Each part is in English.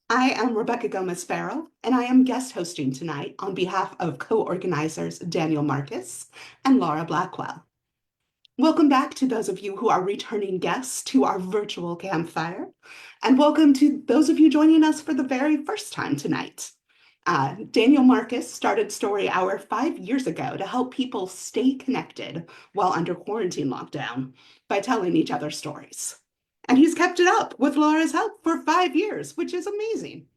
I am Rebecca Gomez Farrell, and I am guest hosting tonight on behalf of co-organizers Daniel Marcus and Laura Blackwell. Welcome back to those of you who are returning guests to our virtual campfire, and welcome to those of you joining us for the very first time tonight. Daniel Marcus started Story Hour 5 years ago to help people stay connected while under quarantine lockdown by telling each other stories. And he's kept it up with Laura's help for 5 years, which is amazing.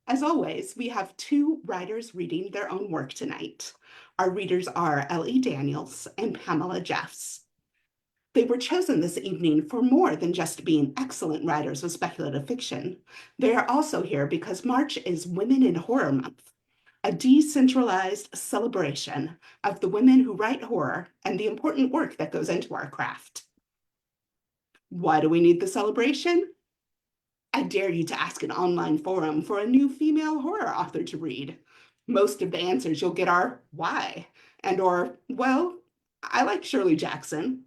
As always, we have two writers reading their own work tonight. Our readers are Ellie Daniels and Pamela Jeffs. They were chosen this evening for more than just being excellent writers of speculative fiction. They are also here because March is Women in Horror Month, a decentralized celebration of the women who write horror and the important work that goes into our craft. Why do we need the celebration? I dare you to ask an online forum for a new female horror author to read. Most of the answers you'll get are why, and or, well, I like Shirley Jackson.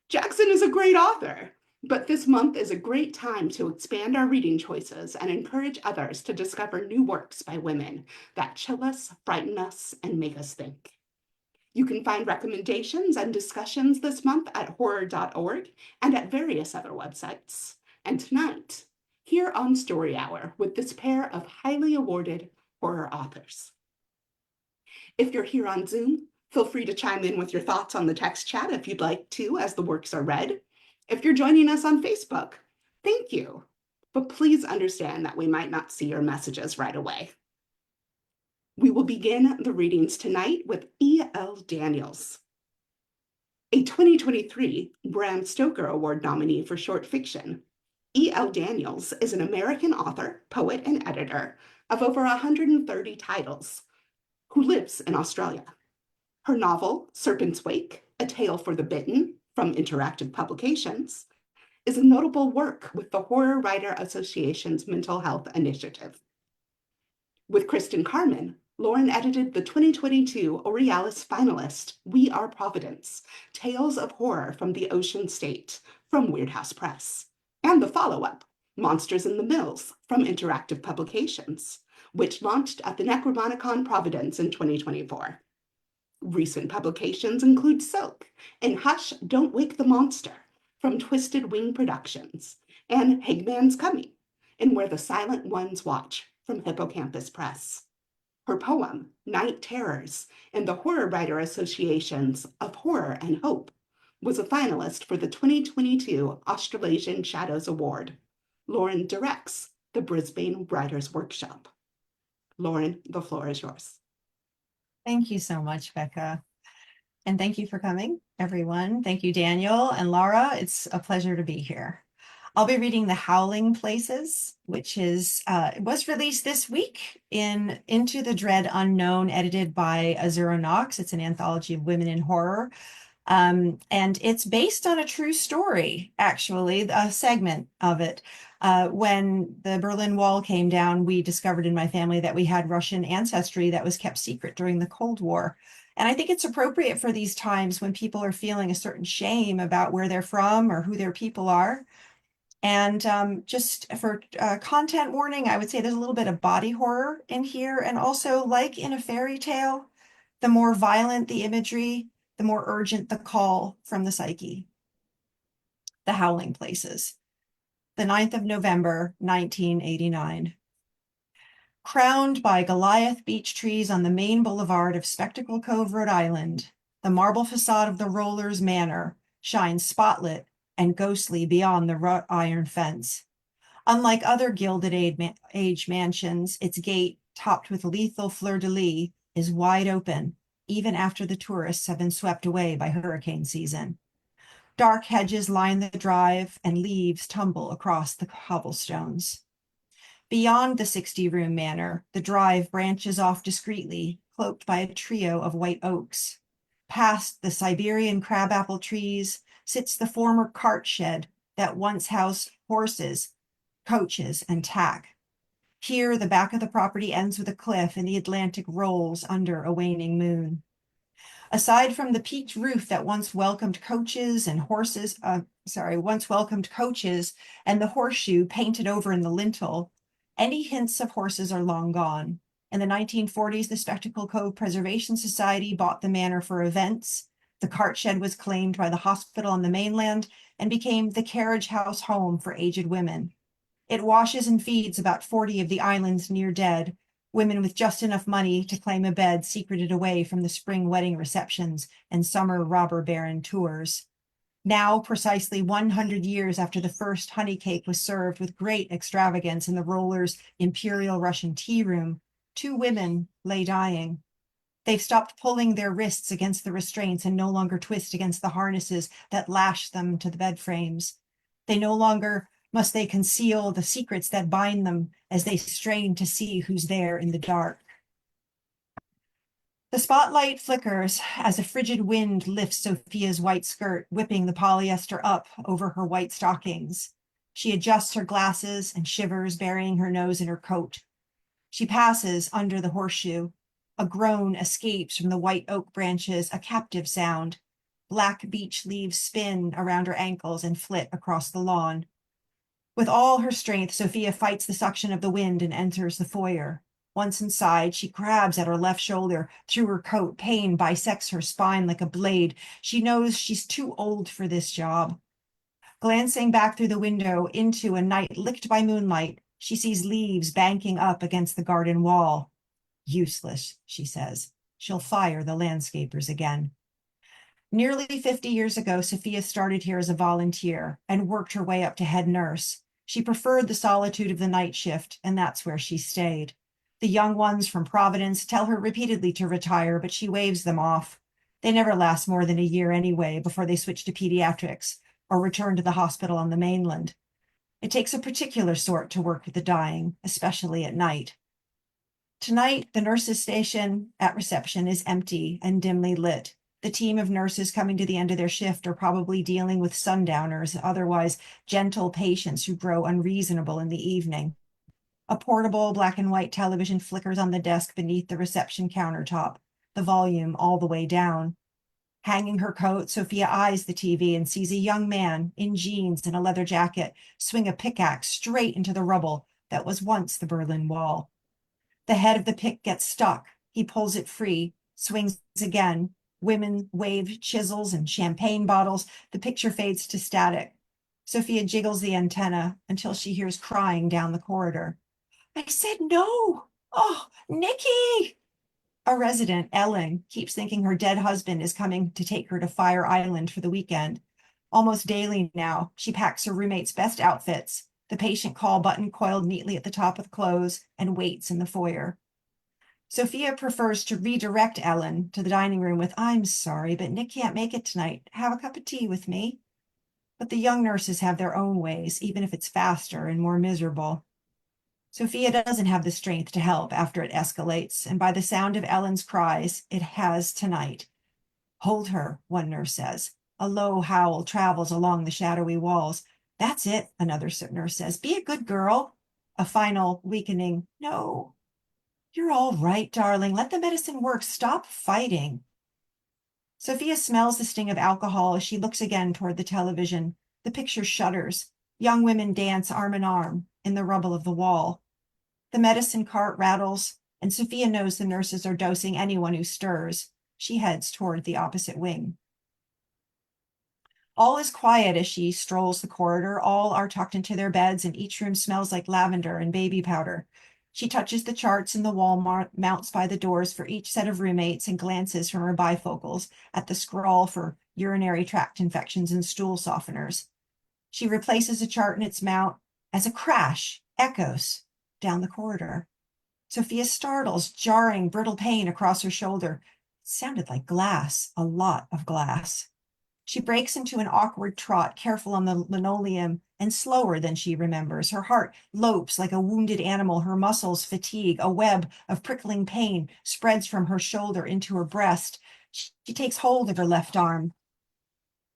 Jackson is a great author, but this month is a great time to expand our reading choices and encourage others to discover new works by women that chill us, frighten us, and make us think. You can find recommendations and discussions this month at horror.org and at various other websites. And tonight, here on Story Hour with this pair of highly awarded horror authors. If you're here on Zoom, feel free to chime in with your thoughts on the text chat if you'd like to as the works are read. If you're joining us on Facebook, thank you. But please understand that we might not see your messages right away. We will begin the readings tonight with E.L. Daniels, a 2023 Bram Stoker Award nominee for short fiction. E.L. Daniels is an American author, poet, and editor of over 130 titles who lives in Australia. Her novel, Serpent's Wake, A Tale for the Bitten, from Interactive Publications, is a notable work with the Horror Writer Association's Mental Health Initiative. With Kristen Carmen, Lauren edited the 2022 Aurealis finalist, We Are Providence, Tales of Horror from the Ocean State, from Weird House Press, and the follow-up, Monsters in the Mills, from Interactive Publications, which launched at the Necromonicon Providence in 2024. Recent publications include Soak and Hush, Don't Wake the Monster, from Twisted Wing Productions, and Higman's Coming, and Where the Silent Ones Watch, from Hippocampus Press. Her poem, Night Terrors, in the Horror Writer Association's Of Horror and Hope, was a finalist for the 2022 Australasian Shadows Award. Lauren directs the Brisbane Writers' Workshop. Lauren, the floor is yours. Thank you so much, Becca. And thank you for coming, everyone. Thank you, Daniel and Laura. It's a pleasure to be here. I'll be reading The Howling Places, which was released this week in Into the Dread Unknown, edited by Azura Knox. It's an anthology of women in horror. And it's based on a true story, actually, a segment of it. When the Berlin Wall came down, we discovered in my family that we had Russian ancestry that was kept secret during the Cold War. And I think it's appropriate for these times when people are feeling a certain shame about where they're from or who their people are. And just for content warning, I would say there's a little bit of body horror in here. And also, like in a fairy tale, the more violent the imagery, the more urgent the call from the psyche. The Howling Places. The 9th of November, 1989. Crowned by Goliath beech trees on the main boulevard of Spectacle Cove, Rhode Island, the marble facade of the Rollers Manor shines spotlit and ghostly beyond the wrought iron fence. Unlike other Gilded Age mansions, its gate, topped with lethal fleur-de-lis, is wide open, even after the tourists have been swept away by hurricane season. Dark hedges line the drive, and leaves tumble across the cobblestones. Beyond the 60-room manor, the drive branches off discreetly, cloaked by a trio of white oaks. Past the Siberian crabapple trees sits the former cart shed that once housed horses, coaches, and tack. Here, the back of the property ends with a cliff, and the Atlantic rolls under a waning moon. Aside from the peaked roof that once welcomed coaches and the horseshoe painted over in the lintel, Any hints of horses are long gone. In the 1940s, the Spectacle Cove Preservation Society bought the manor for events. The cart shed was claimed by the hospital on the mainland and became the carriage house home for aged women. It washes and feeds about 40 of the island's near dead, women with just enough money to claim a bed secreted away from the spring wedding receptions and summer robber baron tours. Now, precisely 100 years after the first honey cake was served with great extravagance in the roller's Imperial Russian tea room, 2 women lay dying. They've stopped pulling their wrists against the restraints and no longer twist against the harnesses that lash them to the bed frames. They no longer must they conceal the secrets that bind them as they strain to see who's there in the dark. The spotlight flickers as a frigid wind lifts Sophia's white skirt, whipping the polyester up over her white stockings. She adjusts her glasses and shivers, burying her nose in her coat. She passes under the horseshoe. A groan escapes from the white oak branches, a captive sound. Black beech leaves spin around her ankles and flit across the lawn. With all her strength, Sophia fights the suction of the wind and enters the foyer. Once inside, she grabs at her left shoulder through her coat. Pain bisects her spine like a blade. She knows she's too old for this job. Glancing back through the window into a night licked by moonlight, she sees leaves banking up against the garden wall. Useless, she says. She'll fire the landscapers again. Nearly 50 years ago, Sophia started here as a volunteer and worked her way up to head nurse. She preferred the solitude of the night shift, and that's where she stayed. The young ones from Providence tell her repeatedly to retire, but she waves them off. They never last more than a year anyway before they switch to pediatrics or return to the hospital on the mainland. It takes a particular sort to work with the dying, especially at night. Tonight, the nurses' station at reception is empty and dimly lit. The team of nurses coming to the end of their shift are probably dealing with sundowners, otherwise gentle patients who grow unreasonable in the evening. A portable black and white television flickers on the desk beneath the reception countertop, the volume all the way down. Hanging her coat, Sophia eyes the TV and sees a young man in jeans and a leather jacket swing a pickaxe straight into the rubble that was once the Berlin Wall. The head of the pick gets stuck. He pulls it free, swings again. Women wave chisels and champagne bottles. The picture fades to static. Sophia jiggles the antenna until she hears crying down the corridor. I said no. Oh, Nikki. A resident, Ellen, keeps thinking her dead husband is coming to take her to Fire Island for the weekend. Almost daily now, she packs her roommate's best outfits, the patient call button coiled neatly at the top of the clothes, and waits in the foyer. Sophia prefers to redirect Ellen to the dining room with, I'm sorry, but Nick can't make it tonight. Have a cup of tea with me. But the young nurses have their own ways, even if it's faster and more miserable. Sophia doesn't have the strength to help after it escalates, and by the sound of Ellen's cries, it has tonight. Hold her, one nurse says. A low howl travels along the shadowy walls. That's it, another nurse says. Be a good girl. A final weakening, no. You're all right, darling. Let the medicine work. Stop fighting. Sophia smells the sting of alcohol as she looks again toward the television. The picture shudders. Young women dance arm in arm in the rubble of the wall. The medicine cart rattles, and Sophia knows the nurses are dosing anyone who stirs. She heads toward the opposite wing. All is quiet as she strolls the corridor. All are tucked into their beds, and each room smells like lavender and baby powder. She touches the charts in the wall mounts by the doors for each set of roommates and glances from her bifocals at the scrawl for urinary tract infections and stool softeners. She replaces a chart in its mount as a crash echoes down the corridor. Sophia startles, jarring, brittle pain across her shoulder. It sounded like glass, a lot of glass. She breaks into an awkward trot, careful on the linoleum and slower than she remembers. Her heart lopes like a wounded animal, her muscles fatigue. A web of prickling pain spreads from her shoulder into her breast. She takes hold of her left arm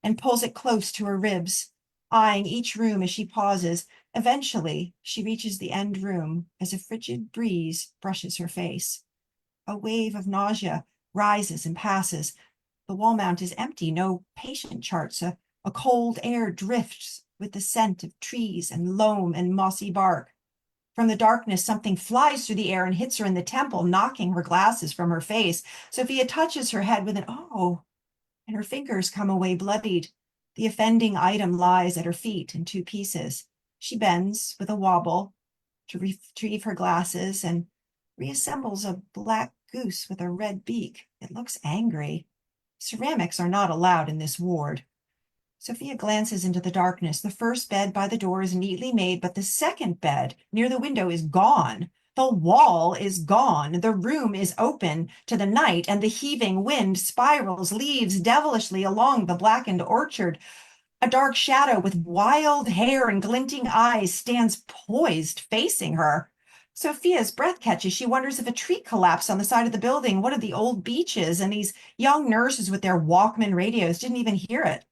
and pulls it close to her ribs, eyeing each room as she pauses. Eventually, she reaches the end room as a frigid breeze brushes her face. A wave of nausea rises and passes. The wall mount is empty, no patient charts. A cold air drifts with the scent of trees and loam and mossy bark. From the darkness, something flies through the air and hits her in the temple, knocking her glasses from her face. Sophia touches her head with an "oh," and her fingers come away bloodied. The offending item lies at her feet in two pieces. She bends with a wobble to retrieve her glasses and reassembles a black goose with a red beak. It looks angry. Ceramics are not allowed in this ward. Sophia glances into the darkness. The first bed by the door is neatly made, but the second bed near the window is gone. The wall is gone. The room is open to the night, and the heaving wind spirals leaves devilishly along the blackened orchard. A dark shadow with wild hair and glinting eyes stands poised, facing her. Sophia's breath catches. She wonders if a tree collapsed on the side of the building, one of the old beeches, and these young nurses with their Walkman radios didn't even hear it.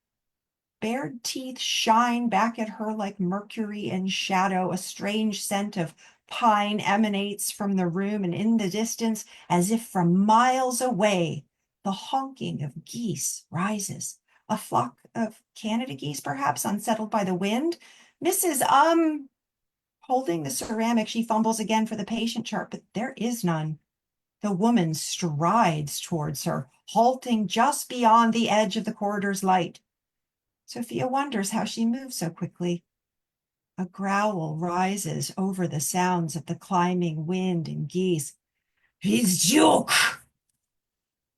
Bared teeth shine back at her like mercury in shadow. A strange scent of pine emanates from the room, and in the distance, as if from miles away, the honking of geese rises. A flock of Canada geese, perhaps, unsettled by the wind. Mrs. Holding the ceramic, she fumbles again for the patient chart, but there is none. The woman strides towards her, halting just beyond the edge of the corridor's light. Sophia wonders how she moves so quickly. A growl rises over the sounds of the climbing wind and geese. "He's joke!"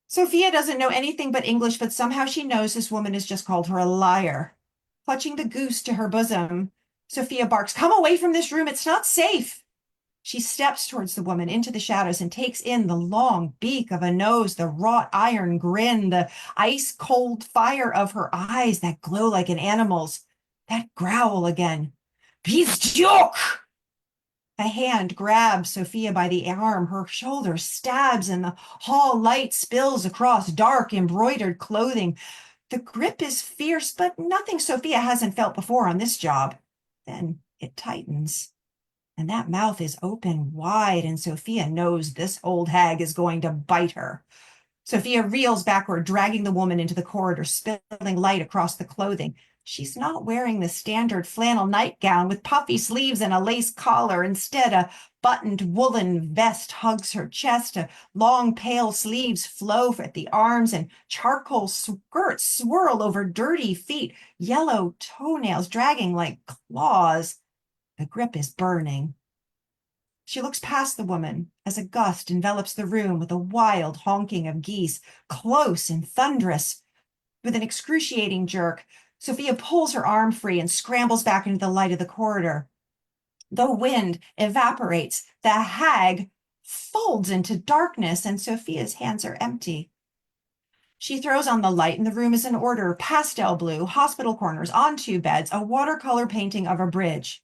Sophia doesn't know anything but English, but somehow she knows this woman has just called her a liar. Clutching the goose to her bosom, Sophia barks, "Come away from this room. It's not safe." She steps towards the woman into the shadows and takes in the long beak of a nose, the wrought iron grin, the ice-cold fire of her eyes that glow like an animal's. That growl again. "He's joke!" A hand grabs Sophia by the arm. Her shoulder stabs, and the hall light spills across dark, embroidered clothing. The grip is fierce, but nothing Sophia hasn't felt before on this job. Then it tightens. And that mouth is open wide, and Sophia knows this old hag is going to bite her. Sophia reels backward, dragging the woman into the corridor, spilling light across the clothing. She's not wearing the standard flannel nightgown with puffy sleeves and a lace collar. Instead, a buttoned woolen vest hugs her chest. Long, pale sleeves flow at the arms, and charcoal skirts swirl over dirty feet, yellow toenails dragging like claws. The grip is burning. She looks past the woman as a gust envelops the room with a wild honking of geese, close and thunderous. With an excruciating jerk, Sophia pulls her arm free and scrambles back into the light of the corridor. The wind evaporates. The hag folds into darkness, and Sophia's hands are empty. She throws on the light, and the room is in order: pastel blue, hospital corners, on two beds, a watercolor painting of a bridge.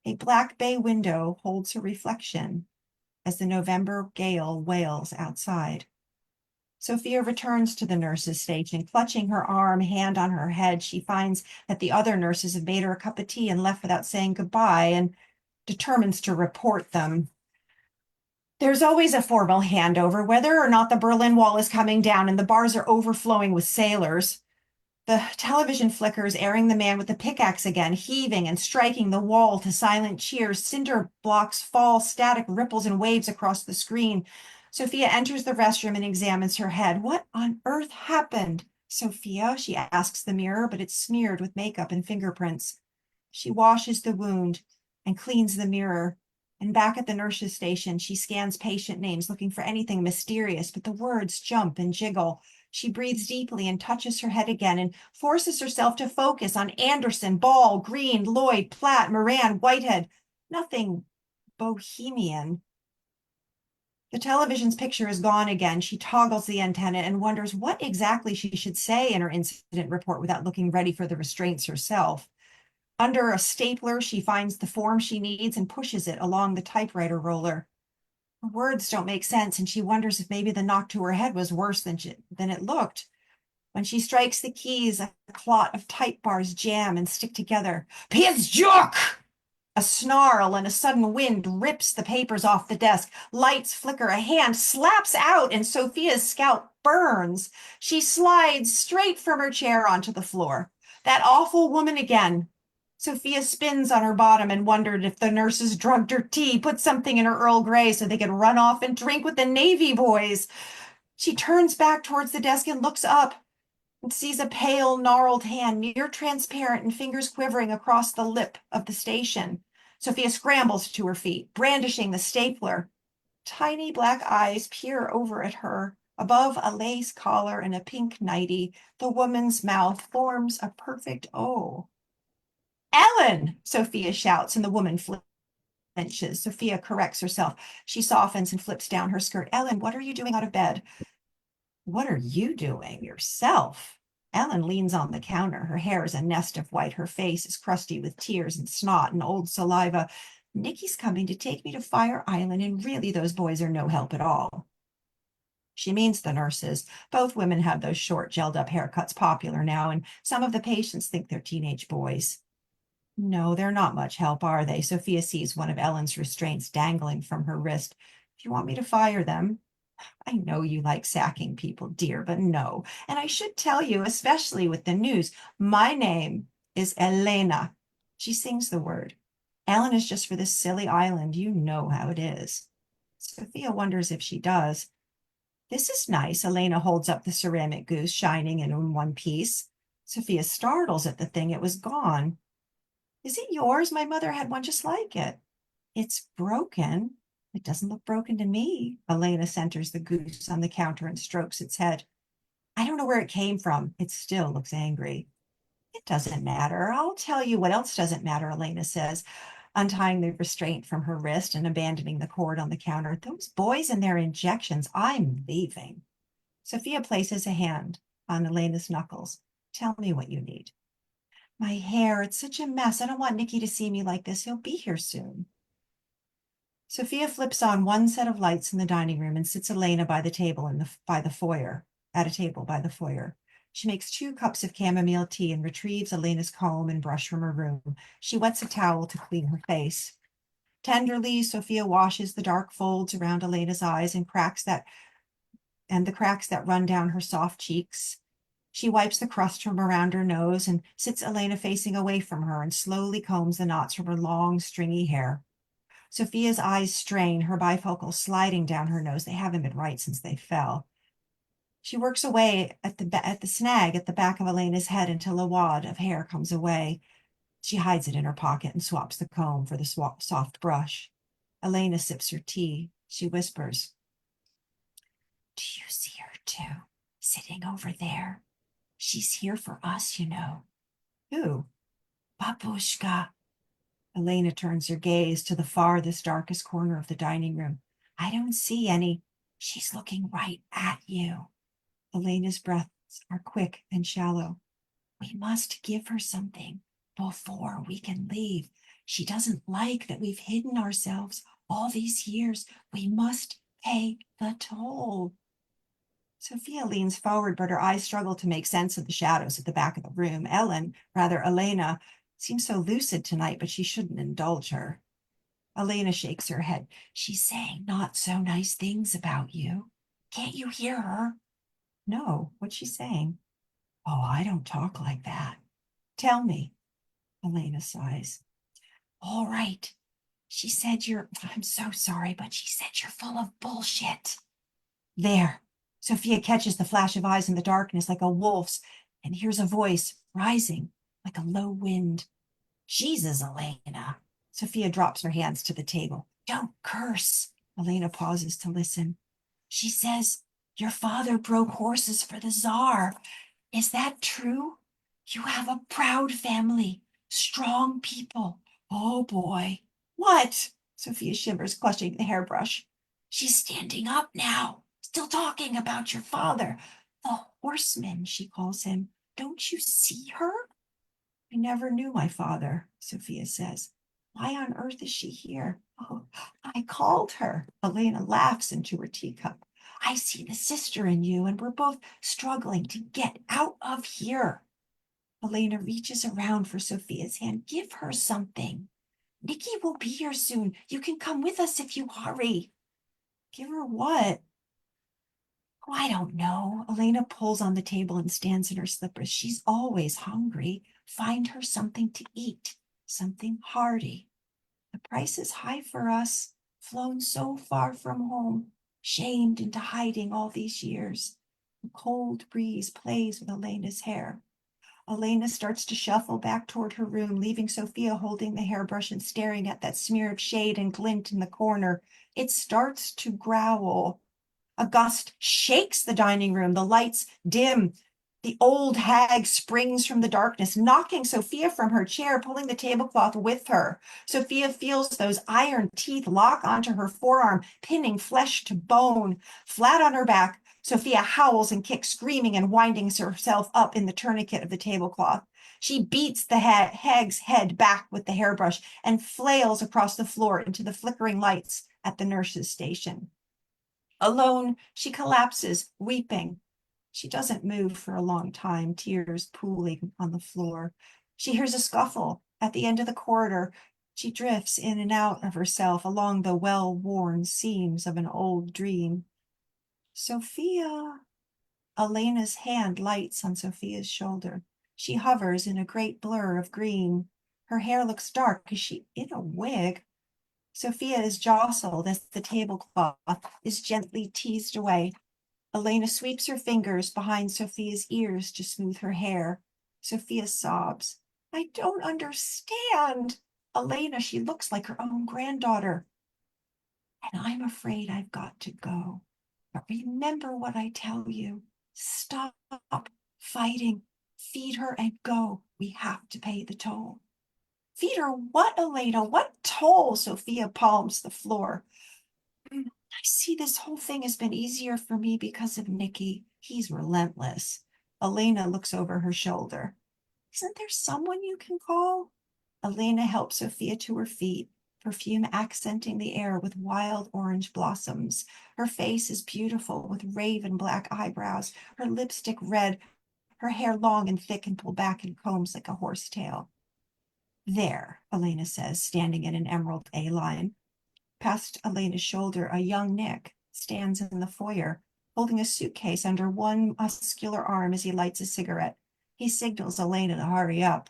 A black bay window holds her reflection as the November gale wails outside. Sophia returns to the nurses' station. Clutching her arm, hand on her head, she finds that the other nurses have made her a cup of tea and left without saying goodbye, and determines to report them. There's always a formal handover, whether or not the Berlin Wall is coming down and the bars are overflowing with sailors. The television flickers, airing the man with the pickaxe again, heaving and striking the wall to silent cheers. Cinder blocks fall, static ripples and waves across the screen. Sophia enters the restroom and examines her head. What on earth happened? Sophia, she asks the mirror, but it's smeared with makeup and fingerprints. She washes the wound and cleans the mirror. And back at the nurse's station, she scans patient names, looking for anything mysterious, but the words jump and jiggle. She breathes deeply and touches her head again and forces herself to focus on Anderson, Ball, Green, Lloyd, Platt, Moran, Whitehead. Nothing bohemian. The television's picture is gone again. She toggles the antenna and wonders what exactly she should say in her incident report without looking ready for the restraints herself. Under a stapler, she finds the form she needs and pushes it along the typewriter roller. Her words don't make sense, and she wonders if maybe the knock to her head was worse than it looked. When she strikes the keys, a clot of type bars jam and stick together. "Piz jock!" A snarl and a sudden wind rips the papers off the desk. Lights flicker. A hand slaps out, and Sophia's scalp burns. She slides straight from her chair onto the floor. That awful woman again. Sophia spins on her bottom and wondered if the nurses drugged her tea, put something in her Earl Grey so they could run off and drink with the Navy boys. She turns back towards the desk and looks up and sees a pale, gnarled hand, near transparent and fingers quivering across the lip of the station. Sophia scrambles to her feet, brandishing the stapler. Tiny black eyes peer over at her. Above a lace collar and a pink nightie, the woman's mouth forms a perfect O. Ellen! Sophia shouts, and the woman flinches. Sophia corrects herself. She softens and flips down her skirt. Ellen, what are you doing out of bed? What are you doing yourself? Ellen leans on the counter. Her hair is a nest of white. Her face is crusty with tears and snot and old saliva. Nikki's coming to take me to Fire Island, and really those boys are no help at all. She means the nurses. Both women have those short, gelled up haircuts popular now, and some of the patients think they're teenage boys. No, they're not much help, are they? Sophia sees one of Ellen's restraints dangling from her wrist. If you want me to fire them, I know you like sacking people, dear, but no. And I should tell you, especially with the news, my name is Elena. She sings the word. Ellen is just for this silly island. You know how it is. Sophia wonders if she does. This is nice. Elena holds up the ceramic goose, shining and in one piece. Sophia startles at the thing. It was gone. Is it yours? My mother had one just like it. It's broken. It doesn't look broken to me. Elena centers the goose on the counter and strokes its head. I don't know where it came from. It still looks angry. It doesn't matter. I'll tell you what else doesn't matter, Elena says, untying the restraint from her wrist and abandoning the cord on the counter. Those boys and their injections. I'm leaving. Sophia places a hand on Elena's knuckles. Tell me what you need. My hair, it's such a mess. I don't want Nicky to see me like this. He'll be here soon. Sophia flips on one set of lights in the dining room and sits Elena by the table by the foyer, at a table by the foyer. She makes 2 cups of chamomile tea and retrieves Elena's comb and brush from her room. She wets a towel to clean her face. Tenderly, Sophia washes the dark folds around Elena's eyes and the cracks that run down her soft cheeks. She wipes the crust from around her nose and sits Elena facing away from her and slowly combs the knots from her long, stringy hair. Sophia's eyes strain, her bifocals sliding down her nose. They haven't been right since they fell. She works away at the snag at the back of Elena's head until a wad of hair comes away. She hides it in her pocket and swaps the comb for the soft brush. Elena sips her tea. She whispers, "Do you see her too, sitting over there? She's here for us, you know." "Who?" "Babushka." Elena turns her gaze to the farthest, darkest corner of the dining room. "I don't see any. She's looking right at you." Elena's breaths are quick and shallow. "We must give her something before we can leave. She doesn't like that we've hidden ourselves all these years. We must pay the toll." Sophia leans forward, but her eyes struggle to make sense of the shadows at the back of the room. Elena, seems so lucid tonight, but she shouldn't indulge her. Elena shakes her head. "She's saying not so nice things about you. Can't you hear her?" "No, what's she saying?" "Oh, I don't talk like that." "Tell me." Elena sighs. "All right. She said I'm so sorry, but she said you're full of bullshit." There. Sophia catches the flash of eyes in the darkness like a wolf's and hears a voice rising like a low wind. "Jesus, Elena." Sophia drops her hands to the table. "Don't curse." Elena pauses to listen. "She says your father broke horses for the Tsar. Is that true? You have a proud family, strong people. Oh boy." "What?" Sophia shivers, clutching the hairbrush. "She's standing up now, still talking about your father. The horseman, she calls him. Don't you see her?" "I never knew my father," Sophia says. "Why on earth is she here?" "Oh, I called her." Elena laughs into her teacup. "I see the sister in you, and we're both struggling to get out of here." Elena reaches around for Sophia's hand. "Give her something. Nikki will be here soon. You can come with us if you hurry." "Give her what?" "Oh, I don't know." Elena pulls on the table and stands in her slippers. "She's always hungry. Find her something to eat." something hearty. The price is high for us, flown so far from home, shamed into hiding all these years. The cold breeze plays with Elena's hair. Elena starts to shuffle back toward her room, leaving Sophia holding the hairbrush and staring at that smear of shade and glint in the corner. It starts to growl. A gust shakes the dining room. The lights dim. The old hag springs from the darkness, knocking Sophia from her chair, pulling the tablecloth with her. Sophia feels those iron teeth lock onto her forearm, pinning flesh to bone. Flat on her back, Sophia howls and kicks, screaming and winding herself up in the tourniquet of the tablecloth. She beats the hag's head back with the hairbrush and flails across the floor into the flickering lights at the nurse's station. Alone, she collapses, weeping. She doesn't move for a long time, tears pooling on the floor. She hears a scuffle at the end of the corridor. She drifts in and out of herself along the well-worn seams of an old dream. Sophia. Elena's hand lights on Sophia's shoulder. She hovers in a great blur of green. Her hair looks dark. Is she in a wig? Sophia is jostled as the tablecloth is gently teased away. Elena sweeps her fingers behind Sophia's ears to smooth her hair. Sophia sobs. I don't understand. Elena, she looks like her own granddaughter. And I'm afraid I've got to go. But remember what I tell you. Stop fighting. Feed her and go. We have to pay the toll. Feed her what, Elena? What toll? Sophia palms the floor. I see this whole thing has been easier for me because of Nicky. He's relentless. Elena looks over her shoulder. Isn't there someone you can call? Elena helps Sophia to her feet, perfume accenting the air with wild orange blossoms. Her face is beautiful with raven black eyebrows, her lipstick red, her hair long and thick and pulled back in combs like a horsetail. There, Elena says, standing in an emerald A-line. Past Elena's shoulder, a young Nick stands in the foyer, holding a suitcase under one muscular arm as he lights a cigarette. He signals Elena to hurry up.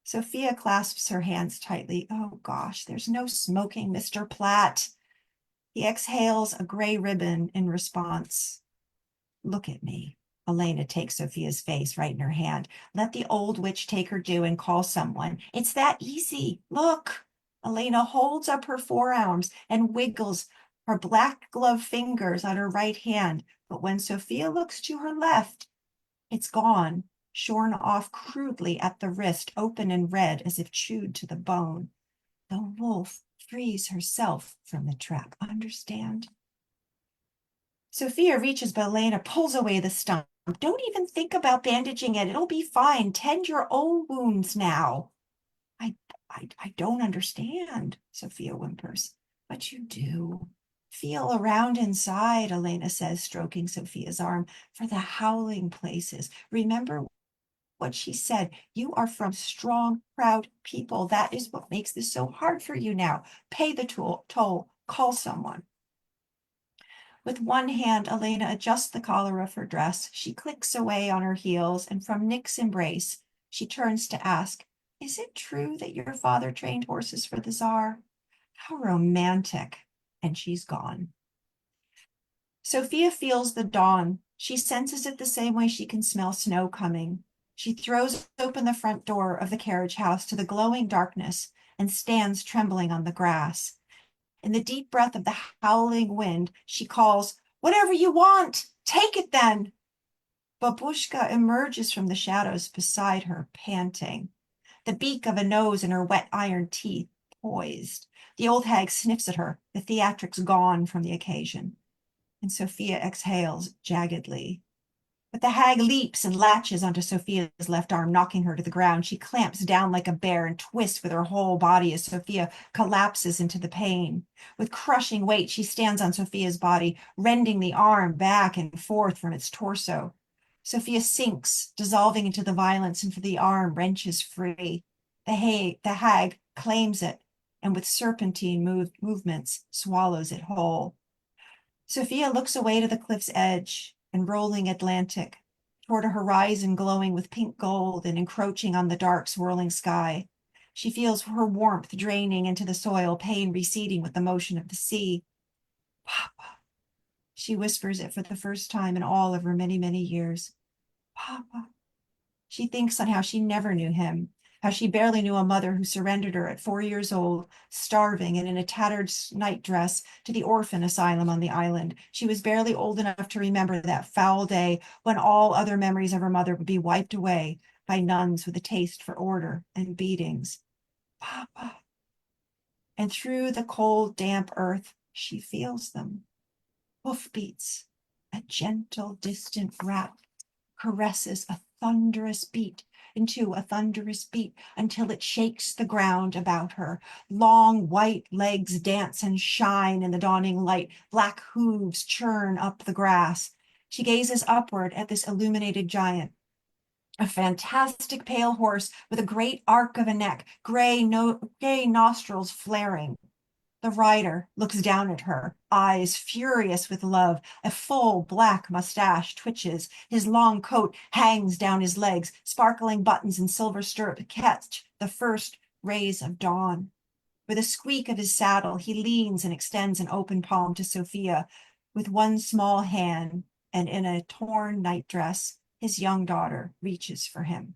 Sophia clasps her hands tightly. Oh gosh, there's no smoking, Mr. Platt. He exhales a gray ribbon in response. Look at me. Elena takes Sophia's face right in her hand. Let the old witch take her due and call someone. It's that easy. Look. Elena holds up her forearms and wiggles her black gloved fingers on her right hand. But when Sophia looks to her left, it's gone, shorn off crudely at the wrist, open and red as if chewed to the bone. The wolf frees herself from the trap. Understand? Sophia reaches, but Elena pulls away the stump. Don't even think about bandaging it. It'll be fine. Tend your own wounds now. I don't understand, Sophia whimpers. But you do. Feel around inside, Elena says, stroking Sophia's arm. For the howling places. Remember what she said. You are from strong, proud people. That is what makes this so hard for you now. Pay the toll. Call someone. With one hand, Elena adjusts the collar of her dress. She clicks away on her heels, and from Nick's embrace, she turns to ask, is it true that your father trained horses for the Tsar? How romantic. And she's gone. Sophia feels the dawn. She senses it the same way she can smell snow coming. She throws open the front door of the carriage house to the glowing darkness and stands trembling on the grass. In the deep breath of the howling wind, she calls, whatever you want, take it then. Babushka emerges from the shadows beside her, panting, the beak of a nose in her wet iron teeth poised. The old hag sniffs at her, the theatrics gone from the occasion. And Sophia exhales jaggedly. But the hag leaps and latches onto Sophia's left arm, knocking her to the ground. She clamps down like a bear and twists with her whole body as Sophia collapses into the pain. With crushing weight, she stands on Sophia's body, rending the arm back and forth from its torso. Sophia sinks, dissolving into the violence, and for the arm wrenches free. The hag claims it, and with serpentine movements, swallows it whole. Sophia looks away to the cliff's edge and rolling Atlantic, toward a horizon glowing with pink gold and encroaching on the dark, swirling sky. She feels her warmth draining into the soil, pain receding with the motion of the sea. Papa. She whispers it for the first time in all of her many, many years. Papa. She thinks on how she never knew him, how she barely knew a mother who surrendered her at 4 years old, starving and in a tattered nightdress, to the orphan asylum on the island. She was barely old enough to remember that foul day when all other memories of her mother would be wiped away by nuns with a taste for order and beatings. Papa. And through the cold, damp earth, she feels them. Hoofbeats, a gentle, distant rap caresses a thunderous beat into a thunderous beat until it shakes the ground about her. Long white legs dance and shine in the dawning light. Black hooves churn up the grass. She gazes upward at this illuminated giant, a fantastic pale horse with a great arc of a neck, gray nostrils flaring. The rider looks down at her, eyes furious with love. A full black mustache twitches. His long coat hangs down his legs. Sparkling buttons and silver stirrup catch the first rays of dawn. With a squeak of his saddle, he leans and extends an open palm to Sophia. With one small hand and in a torn nightdress, his young daughter reaches for him.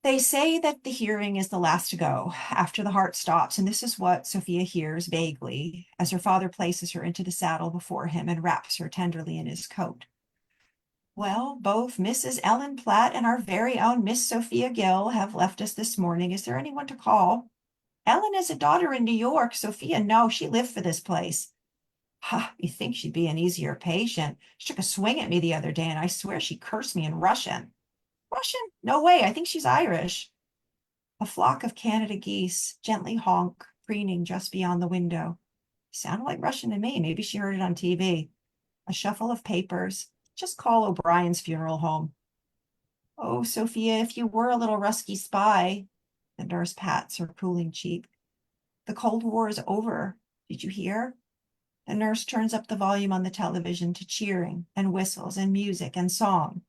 They say that the hearing is the last to go after the heart stops, and this is what Sophia hears vaguely as her father places her into the saddle before him and wraps her tenderly in his coat. Well, both Mrs. Ellen Platt and our very own Miss Sophia Gill have left us this morning. Is there anyone to call? Ellen has a daughter in New York. Sophia, no, she lived for this place. Ha, you think she'd be an easier patient. She took a swing at me the other day, and I swear she cursed me in Russian. Russian? No way, I think she's Irish. A flock of Canada geese gently honk, preening just beyond the window. Sounded like Russian to me. Maybe she heard it on TV. A shuffle of papers. Just call O'Brien's funeral home. Oh, Sophia, if you were a little rusky spy. The nurse pats her cooling cheek. The Cold War is over. Did you hear? The nurse turns up the volume on the television to cheering and whistles and music and song.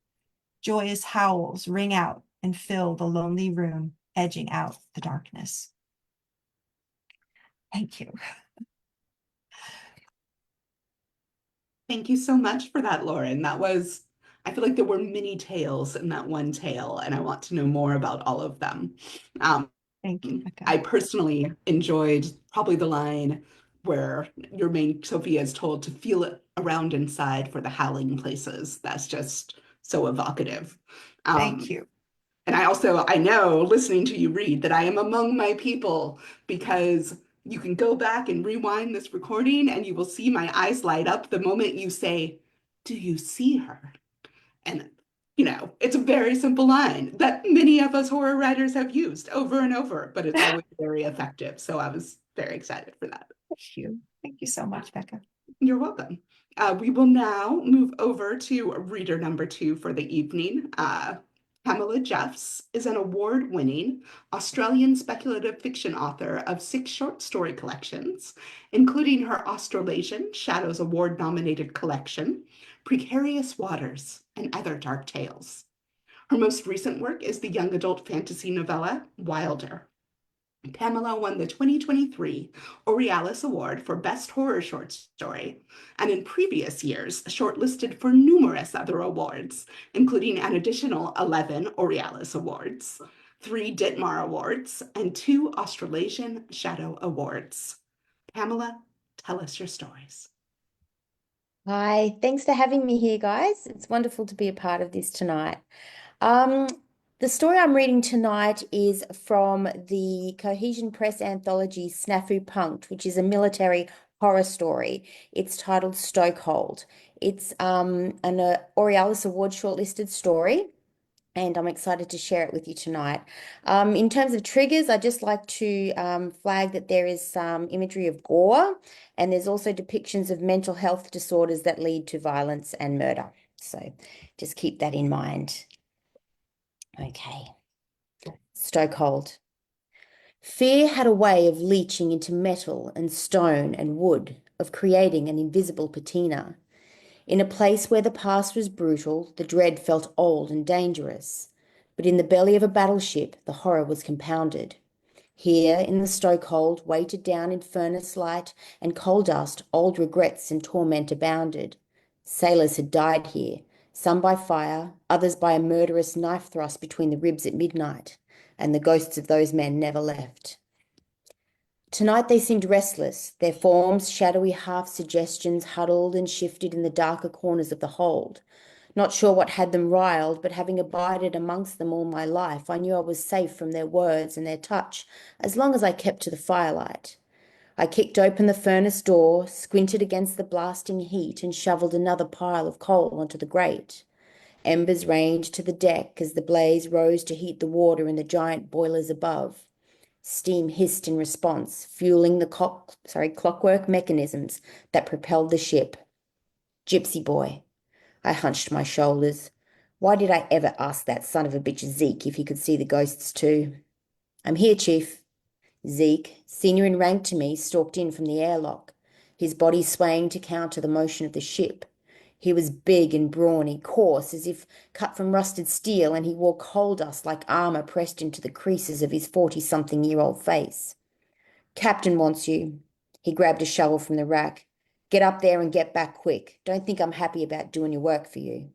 Joyous howls ring out and fill the lonely room, edging out the darkness. Thank you. Thank you so much for that, Lauren. I feel like there were many tales in that one tale, and I want to know more about all of them. Um, Thank you, Becca. I personally enjoyed probably the line where your main Sophia is told to feel it around inside for the howling places. That's just so evocative. Thank Um, you. and I know listening to you read that I am among my people because you can go back and rewind this recording and you will see my eyes light up the moment you say, "Do you see her?" And, it's a very simple line that many of us horror writers have used over and over, but it's always very effective. So I was very excited for that. Thank you. Thank you so much, Becca. You're welcome. We will now move over to reader number two for the evening. Pamela Jeffs is an award-winning Australian speculative fiction author of 6 short story collections, including her Australasian Shadows Award-nominated collection, Precarious Waters and Other Dark Tales. Her most recent work is the young adult fantasy novella Wilder. Pamela won the 2023 Aurealis Award for Best Horror Short Story, and in previous years shortlisted for numerous other awards, including an additional 11 Aurealis Awards, 3 Ditmar Awards, and 2 Australasian Shadow Awards. Pamela, tell us your stories. Hi, thanks for having me here, guys. It's wonderful to be a part of this tonight. Um, the story I'm reading tonight is from the Cohesion Press anthology Snafu Punked, which is a military horror story. It's titled Stokehold. It's an Aurealis Award shortlisted story, and I'm excited to share it with you tonight. In terms of triggers, I'd just like to flag that there is some imagery of gore, and there's also depictions of mental health disorders that lead to violence and murder. So just keep that in mind. Okay. Stokehold. Fear had a way of leaching into metal and stone and wood, of creating an invisible patina. In a place where the past was brutal, the dread felt old and dangerous. But in the belly of a battleship, the horror was compounded. Here in the Stokehold, weighted down in furnace light and coal dust, old regrets and torment abounded. Sailors had died here, some by fire, others by a murderous knife thrust between the ribs at midnight, and the ghosts of those men never left. Tonight they seemed restless, their forms shadowy half-suggestions huddled and shifted in the darker corners of the hold. Not sure what had them riled, but having abided amongst them all my life, I knew I was safe from their words and their touch, as long as I kept to the firelight. I kicked open the furnace door, squinted against the blasting heat, and shoveled another pile of coal onto the grate. Embers rained to the deck as the blaze rose to heat the water in the giant boilers above. Steam hissed in response, fueling the clockwork mechanisms that propelled the ship. Gypsy boy. I hunched my shoulders. Why did I ever ask that son of a bitch Zeke if he could see the ghosts too? I'm here, Chief. Zeke, senior in rank to me, stalked in from the airlock, his body swaying to counter the motion of the ship. He was big and brawny, coarse as if cut from rusted steel, and he wore coal dust like armor pressed into the creases of his 40-something-year-old face. Captain wants you. He grabbed a shovel from the rack. Get up there and get back quick. Don't think I'm happy about doing your work for you.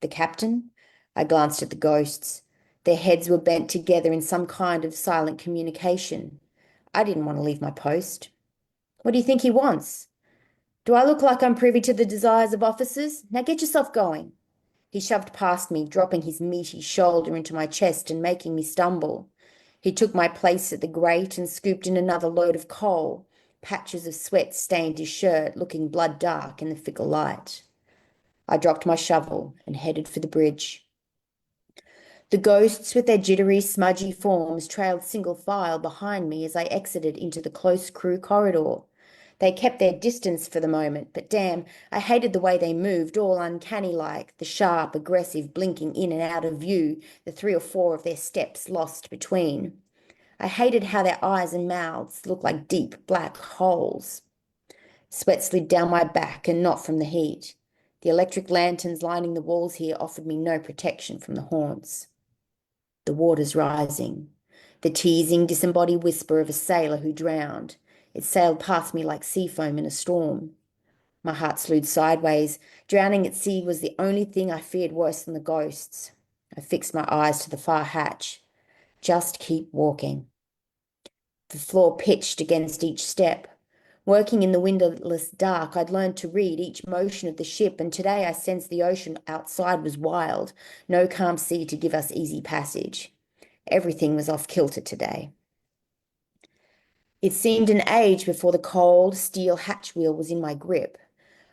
The captain? I glanced at the ghosts. Their heads were bent together in some kind of silent communication. I didn't want to leave my post. What do you think he wants? Do I look like I'm privy to the desires of officers? Now get yourself going. He shoved past me, dropping his meaty shoulder into my chest and making me stumble. He took my place at the grate and scooped in another load of coal. Patches of sweat stained his shirt, looking blood dark in the fickle light. I dropped my shovel and headed for the bridge. The ghosts with their jittery, smudgy forms trailed single file behind me as I exited into the close crew corridor. They kept their distance for the moment, but damn, I hated the way they moved, all uncanny-like, the sharp, aggressive blinking in and out of view, the 3 or 4 of their steps lost between. I hated how their eyes and mouths looked like deep, black holes. Sweat slid down my back, and not from the heat. The electric lanterns lining the walls here offered me no protection from the haunts. The water's rising. The teasing, disembodied whisper of a sailor who drowned. It sailed past me like sea foam in a storm. My heart slewed sideways. Drowning at sea was the only thing I feared worse than the ghosts. I fixed my eyes to the far hatch. Just keep walking. The floor pitched against each step. Working in the windowless dark, I'd learned to read each motion of the ship, and today I sensed the ocean outside was wild, no calm sea to give us easy passage. Everything was off kilter today. It seemed an age before the cold, steel hatch wheel was in my grip.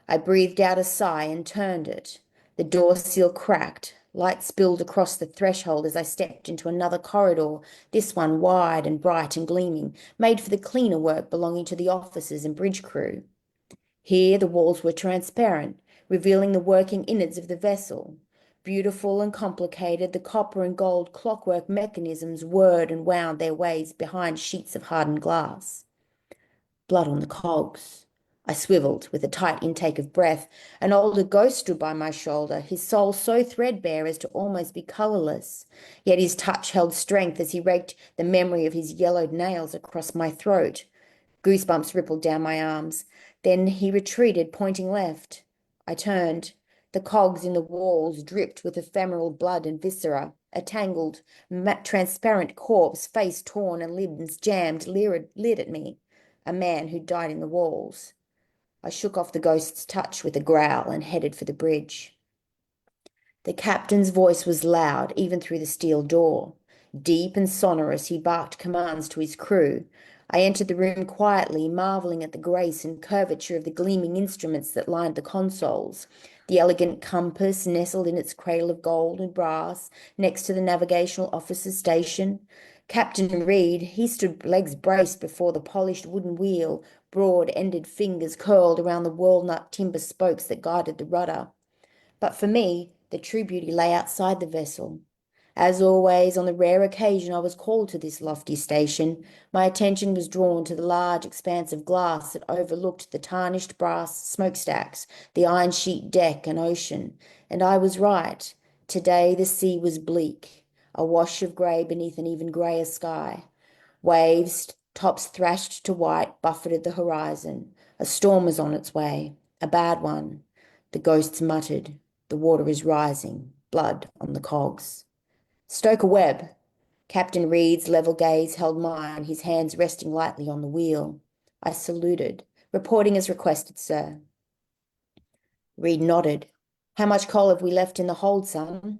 I breathed out a sigh and turned it. The door seal cracked. Light spilled across the threshold as I stepped into another corridor, this one wide and bright and gleaming, made for the cleaner work belonging to the officers and bridge crew. Here the walls were transparent, revealing the working innards of the vessel. Beautiful and complicated, the copper and gold clockwork mechanisms whirred and wound their ways behind sheets of hardened glass. Blood on the cogs. I swiveled with a tight intake of breath. An older ghost stood by my shoulder, his soul so threadbare as to almost be colourless. Yet his touch held strength as he raked the memory of his yellowed nails across my throat. Goosebumps rippled down my arms. Then he retreated, pointing left. I turned. The cogs in the walls dripped with ephemeral blood and viscera. A tangled, transparent corpse, face torn and limbs jammed, leered at me. A man who died in the walls. I shook off the ghost's touch with a growl and headed for the bridge. The captain's voice was loud, even through the steel door. Deep and sonorous, he barked commands to his crew. I entered the room quietly, marveling at the grace and curvature of the gleaming instruments that lined the consoles. The elegant compass nestled in its cradle of gold and brass next to the navigational officer's station. Captain Reed, he stood legs braced before the polished wooden wheel, broad-ended fingers curled around the walnut timber spokes that guided the rudder. But for me, the true beauty lay outside the vessel. As always, on the rare occasion I was called to this lofty station, my attention was drawn to the large expanse of glass that overlooked the tarnished brass smokestacks, the iron sheet deck and ocean. And I was right. Today the sea was bleak. a wash of grey beneath an even greyer sky. Waves, tops thrashed to white, buffeted the horizon. A storm was on its way, a bad one. The ghosts muttered, "The water is rising, blood on the cogs." "Stoke a web." Captain Reed's level gaze held mine, his hands resting lightly on the wheel. I saluted. "Reporting as requested, sir." Reed nodded. "How much coal have we left in the hold, son?"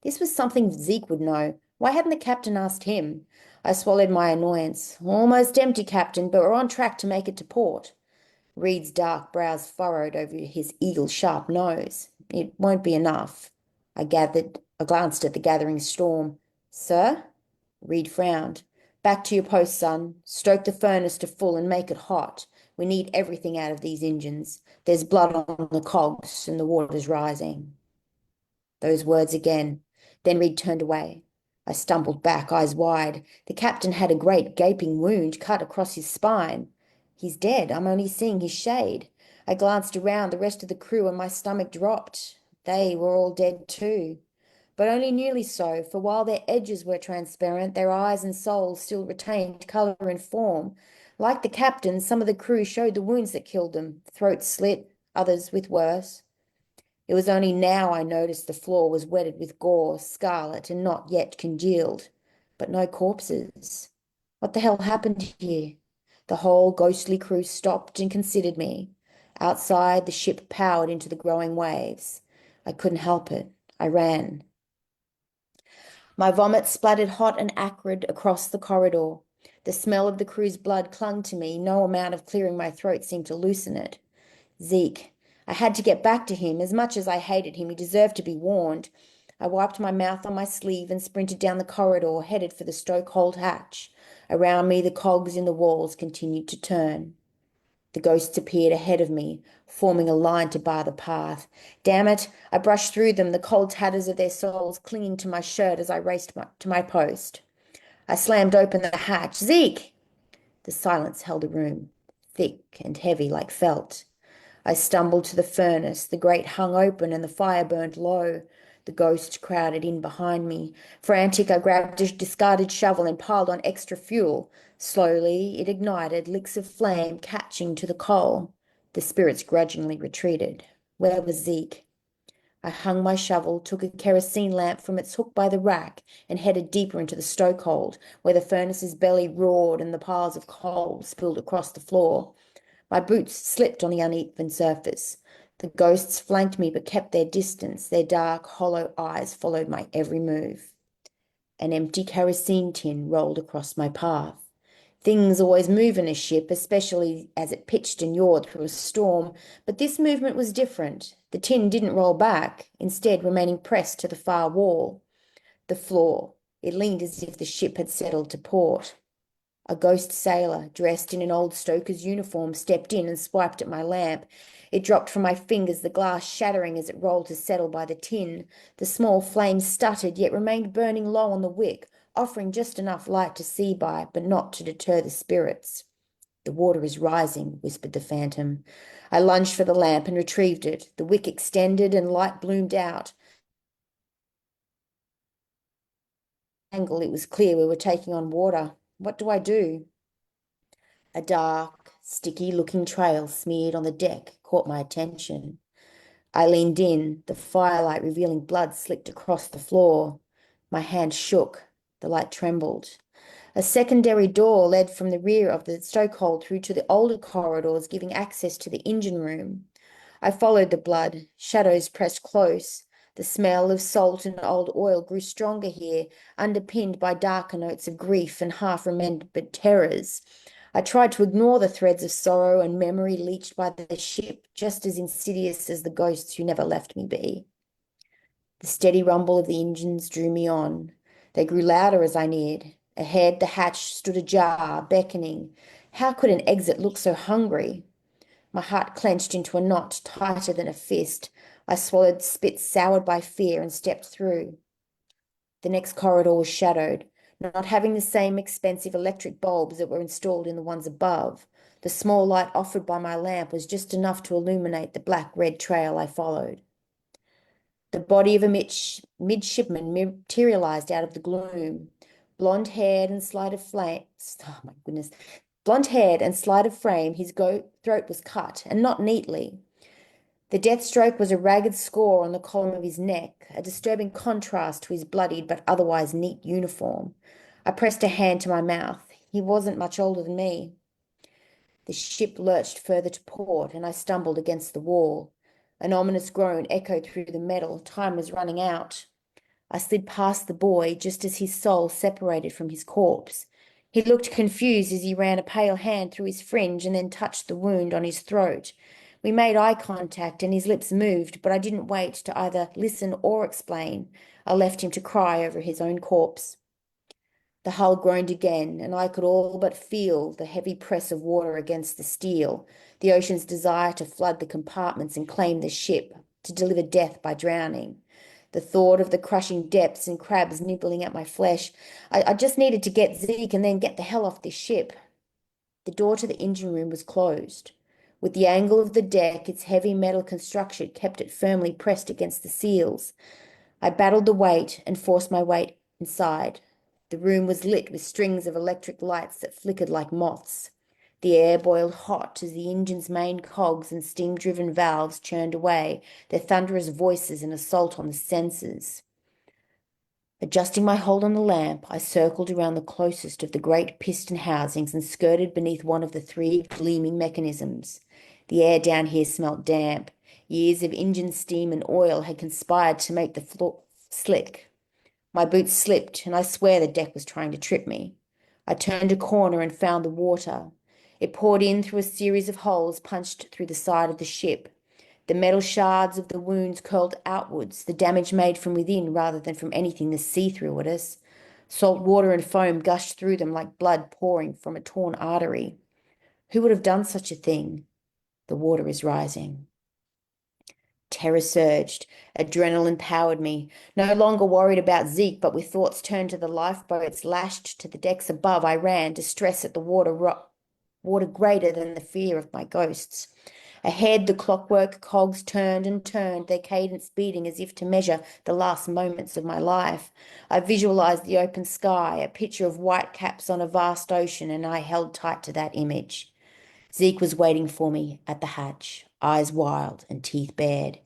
This was something Zeke would know. Why hadn't the captain asked him? I swallowed my annoyance. "Almost empty, Captain, but we're on track to make it to port." Reed's dark brows furrowed over his eagle-sharp nose. "It won't be enough." I glanced at the gathering storm. "Sir?" Reed frowned. "Back to your post, son. Stoke the furnace to full and make it hot. We need everything out of these engines. There's blood on the cogs and the water's rising." Those words again. Then Reed turned away. I stumbled back, eyes wide. The captain had a great gaping wound cut across his spine. He's dead. I'm only seeing his shade. I glanced around the rest of the crew and my stomach dropped. They were all dead too. But only nearly so, for while their edges were transparent, their eyes and souls still retained colour and form. Like the captain, some of the crew showed the wounds that killed them, throats slit, others with worse. It was only now I noticed the floor was wetted with gore, scarlet, and not yet congealed. But no corpses. What the hell happened here? The whole ghostly crew stopped and considered me. Outside, the ship powered into the growing waves. I couldn't help it. I ran. My vomit splattered hot and acrid across the corridor. The smell of the crew's blood clung to me. No amount of clearing my throat seemed to loosen it. Zeke. I had to get back to him. As much as I hated him, he deserved to be warned. I wiped my mouth on my sleeve and sprinted down the corridor, headed for the Stokehold hatch. Around me, the cogs in the walls continued to turn. The ghosts appeared ahead of me, forming a line to bar the path. Damn it! I brushed through them, the cold tatters of their souls clinging to my shirt as I raced to my post. I slammed open the hatch. "Zeke!" The silence held the room, thick and heavy like felt. I stumbled to the furnace. The grate hung open and the fire burned low. The ghosts crowded in behind me. Frantic, I grabbed a discarded shovel and piled on extra fuel. Slowly, it ignited, licks of flame catching to the coal. The spirits grudgingly retreated. Where was Zeke? I hung my shovel, took a kerosene lamp from its hook by the rack, and headed deeper into the stokehold, where the furnace's belly roared and the piles of coal spilled across the floor. My boots slipped on the uneven surface. The ghosts flanked me but kept their distance. Their dark, hollow eyes followed my every move. An empty kerosene tin rolled across my path. Things always move in a ship, especially as it pitched and yawed through a storm, but this movement was different. The tin didn't roll back, instead remaining pressed to the far wall. The floor. It leaned as if the ship had settled to port. A ghost sailor, dressed in an old stoker's uniform, stepped in and swiped at my lamp. It dropped from my fingers, the glass shattering as it rolled to settle by the tin. The small flame stuttered, yet remained burning low on the wick, offering just enough light to see by, but not to deter the spirits. "The water is rising," whispered the phantom. I lunged for the lamp and retrieved it. The wick extended and light bloomed out. Angle, it was clear we were taking on water. What do I do? A dark, sticky-looking trail smeared on the deck caught my attention. I leaned in, the firelight revealing blood slicked across the floor. My hand shook, the light trembled. A secondary door led from the rear of the stokehold through to the older corridors, giving access to the engine room. I followed the blood. Shadows pressed close. The smell of salt and old oil grew stronger here, underpinned by darker notes of grief and half-remembered terrors. I tried to ignore the threads of sorrow and memory leached by the ship, just as insidious as the ghosts who never left me be. The steady rumble of the engines drew me on. They grew louder as I neared. Ahead, the hatch stood ajar, beckoning. How could an exit look so hungry? My heart clenched into a knot tighter than a fist. I swallowed spit soured by fear and stepped through. The next corridor was shadowed, not having the same expensive electric bulbs that were installed in the ones above. The small light offered by my lamp was just enough to illuminate the black-red trail I followed. The body of a midshipman materialized out of the gloom. Blonde-haired and slight of flame. Oh my goodness. Blonde-haired and slight of frame, his throat was cut, and not neatly. The death stroke was a ragged score on the column of his neck, a disturbing contrast to his bloodied but otherwise neat uniform. I pressed a hand to my mouth. He wasn't much older than me. The ship lurched further to port, and I stumbled against the wall. An ominous groan echoed through the metal. Time was running out. I slid past the boy just as his soul separated from his corpse. He looked confused as he ran a pale hand through his fringe and then touched the wound on his throat. We made eye contact and his lips moved, but I didn't wait to either listen or explain. I left him to cry over his own corpse. The hull groaned again, and I could all but feel the heavy press of water against the steel, the ocean's desire to flood the compartments and claim the ship, to deliver death by drowning. The thought of the crushing depths and crabs nibbling at my flesh. I just needed to get Zeke and then get the hell off this ship. The door to the engine room was closed. With the angle of the deck, its heavy metal construction kept it firmly pressed against the seals. I battled the weight and forced my weight inside. The room was lit with strings of electric lights that flickered like moths. The air boiled hot as the engine's main cogs and steam-driven valves churned away, their thunderous voices an assault on the senses. Adjusting my hold on the lamp, I circled around the closest of the great piston housings and skirted beneath one of the three gleaming mechanisms. The air down here smelt damp. Years of engine steam and oil had conspired to make the floor slick. My boots slipped, and I swear the deck was trying to trip me. I turned a corner and found the water. It poured in through a series of holes punched through the side of the ship. The metal shards of the wounds curled outwards, the damage made from within rather than from anything the sea threw at us. Salt water and foam gushed through them like blood pouring from a torn artery. Who would have done such a thing? The water is rising. Terror surged. Adrenaline powered me. No longer worried about Zeke, but with thoughts turned to the lifeboats lashed to the decks above, I ran, distress at the water greater than the fear of my ghosts. Ahead, the clockwork cogs turned and turned, their cadence beating as if to measure the last moments of my life. I visualized the open sky, a picture of white caps on a vast ocean, and I held tight to that image. Zeke was waiting for me at the hatch, eyes wild and teeth bared.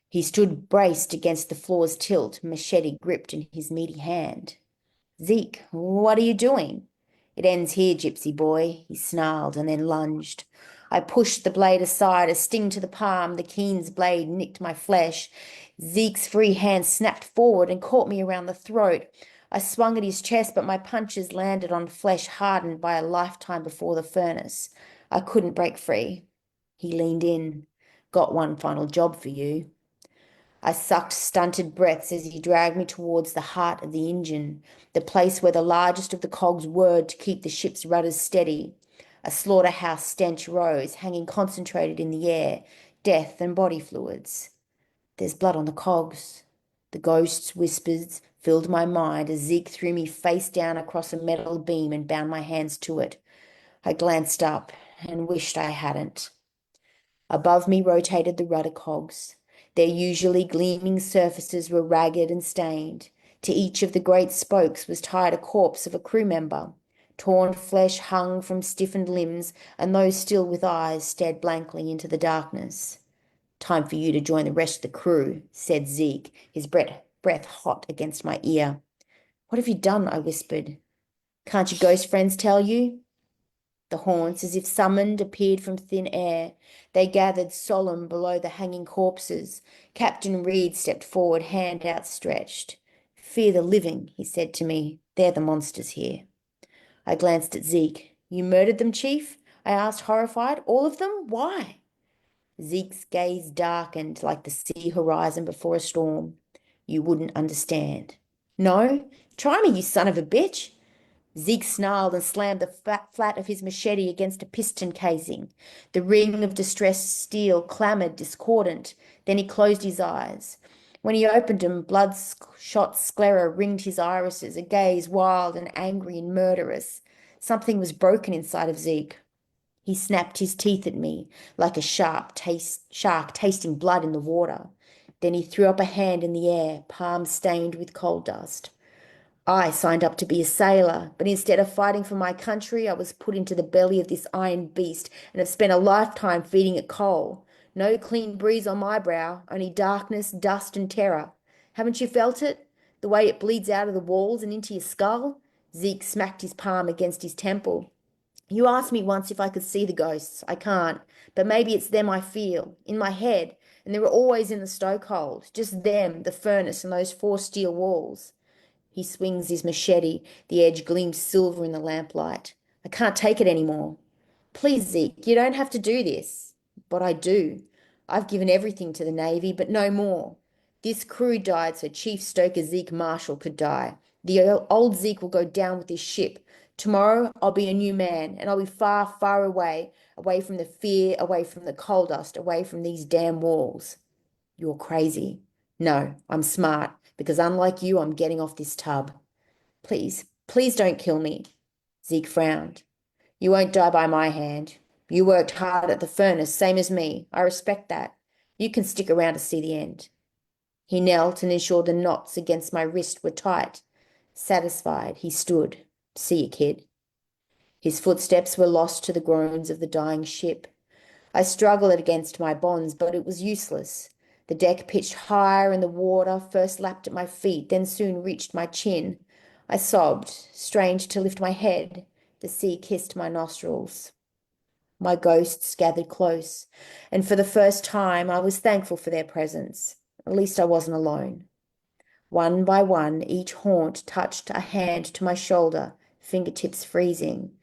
He stood braced against the floor's tilt, machete gripped in his meaty hand. Zeke, what are you doing? It ends here, gypsy boy, he snarled and then lunged. I pushed the blade aside, a sting to the palm. The keen's blade nicked my flesh. Zeke's free hand snapped forward and caught me around the throat. I swung at his chest, but my punches landed on flesh hardened by a lifetime before the furnace. I couldn't break free. He leaned in. Got one final job for you. I sucked stunted breaths as he dragged me towards the heart of the engine, the place where the largest of the cogs whirred to keep the ship's rudders steady. A slaughterhouse stench rose, hanging concentrated in the air, death and body fluids. There's blood on the cogs. The ghost's whispers filled my mind as Zeke threw me face down across a metal beam and bound my hands to it. I glanced up and wished I hadn't. Above me rotated the rudder cogs. Their usually gleaming surfaces were ragged and stained. To each of the great spokes was tied a corpse of a crew member. Torn flesh hung from stiffened limbs, and those still with eyes stared blankly into the darkness. Time for you to join the rest of the crew, said Zeke, his breath hot against my ear. What have you done? I whispered. Can't your ghost friends tell you? The haunts, as if summoned, appeared from thin air. They gathered solemn below the hanging corpses. Captain Reed stepped forward, hand outstretched. Fear the living, he said to me. They're the monsters here. I glanced at Zeke. You murdered them, Chief? I asked, horrified. All of them? Why? Zeke's gaze darkened like the sea horizon before a storm. You wouldn't understand. No? Try me, you son of a bitch. Zeke snarled and slammed the flat of his machete against a piston casing. The ring of distressed steel clamoured discordant. Then he closed his eyes. When he opened them, bloodshot sclera ringed his irises, a gaze wild and angry and murderous. Something was broken inside of Zeke. He snapped his teeth at me like a shark tasting blood in the water. Then he threw up a hand in the air, palm stained with coal dust. I signed up to be a sailor, but instead of fighting for my country, I was put into the belly of this iron beast and have spent a lifetime feeding it coal. No clean breeze on my brow, only darkness, dust, and terror. Haven't you felt it? The way it bleeds out of the walls and into your skull? Zeke smacked his palm against his temple. You asked me once if I could see the ghosts. I can't, but maybe it's them I feel, in my head, and they were always in the stokehold. Just them, the furnace, and those four steel walls. He swings his machete. The edge gleams silver in the lamplight. I can't take it anymore. Please, Zeke, you don't have to do this. But I do. I've given everything to the Navy, but no more. This crew died so Chief Stoker Zeke Marshall could die. The old Zeke will go down with this ship. Tomorrow I'll be a new man, and I'll be far, far away, away from the fear, away from the coal dust, away from these damn walls. You're crazy. No, I'm smart, because unlike you, I'm getting off this tub. Please, please don't kill me. Zeke frowned. You won't die by my hand. You worked hard at the furnace, same as me. I respect that. You can stick around to see the end. He knelt and ensured the knots against my wrist were tight. Satisfied, he stood. See you, kid. His footsteps were lost to the groans of the dying ship. I struggled against my bonds, but it was useless. The deck pitched higher, and the water first lapped at my feet, then soon reached my chin. I sobbed, strained to lift my head. The sea kissed my nostrils. My ghosts gathered close, and for the first time I was thankful for their presence. At least I wasn't alone. One by one, each haunt touched a hand to my shoulder, fingertips freezing.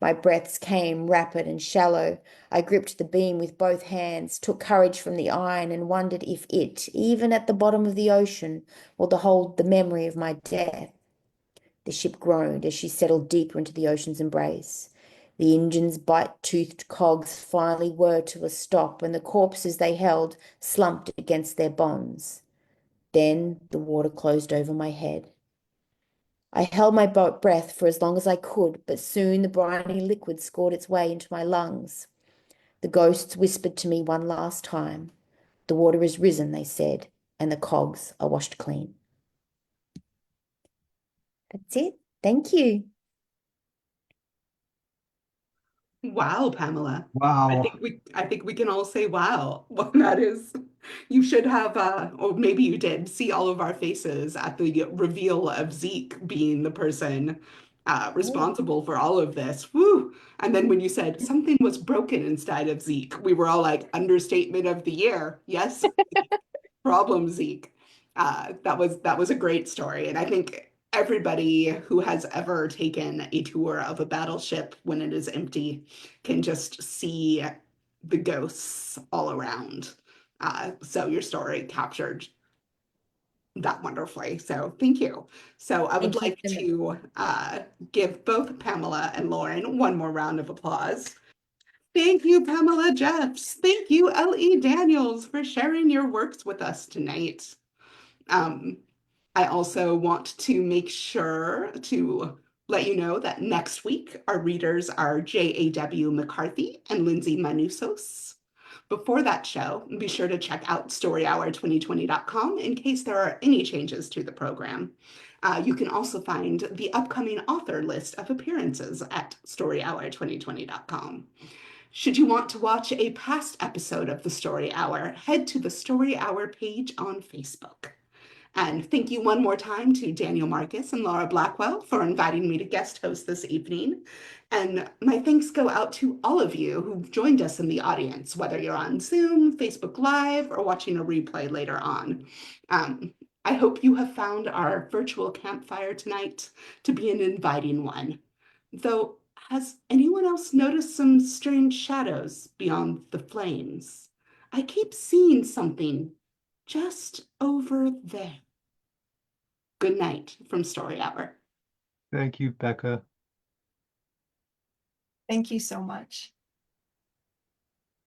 My breaths came rapid and shallow. I gripped the beam with both hands, took courage from the iron, and wondered if it, even at the bottom of the ocean, would hold the memory of my death. The ship groaned as she settled deeper into the ocean's embrace. The engine's bite-toothed cogs finally whirred to a stop, and the corpses they held slumped against their bonds. Then the water closed over my head. I held my breath for as long as I could, but soon the briny liquid scored its way into my lungs. The ghosts whispered to me one last time. The water is risen, they said, and the cogs are washed clean. That's it. Thank you. Wow, Pamela. Wow. I think we can all say wow. Well, that is, you should have or maybe you did see all of our faces at the reveal of Zeke being the person responsible for all of this. Woo! And then when you said something was broken inside of Zeke, we were all like, understatement of the year. Yes, problem, Zeke. That was a great story, and I think everybody who has ever taken a tour of a battleship when it is empty can just see the ghosts all around. So your story captured that wonderfully. So thank you. So I would Thank you like so much. to give both Pamela and Lauren one more round of applause. Thank you, Pamela Jeffs. Thank you, L.E. Daniels, for sharing your works with us tonight. Um, I also want to make sure to let you know that next week our readers are J.A.W. McCarthy and Lindsay Manusos. Before that show, be sure to check out storyhour2020.com in case there are any changes to the program. You can also find the upcoming author list of appearances at storyhour2020.com. Should you want to watch a past episode of the Story Hour, head to the Story Hour page on Facebook. And thank you one more time to Daniel Marcus and Laura Blackwell for inviting me to guest host this evening. And my thanks go out to all of you who've joined us in the audience, whether you're on Zoom, Facebook Live, or watching a replay later on. I hope you have found our virtual campfire tonight to be an inviting one. Though, has anyone else noticed some strange shadows beyond the flames? I keep seeing something just over there. Good night from Story Hour. Thank you, Becca. Thank you so much.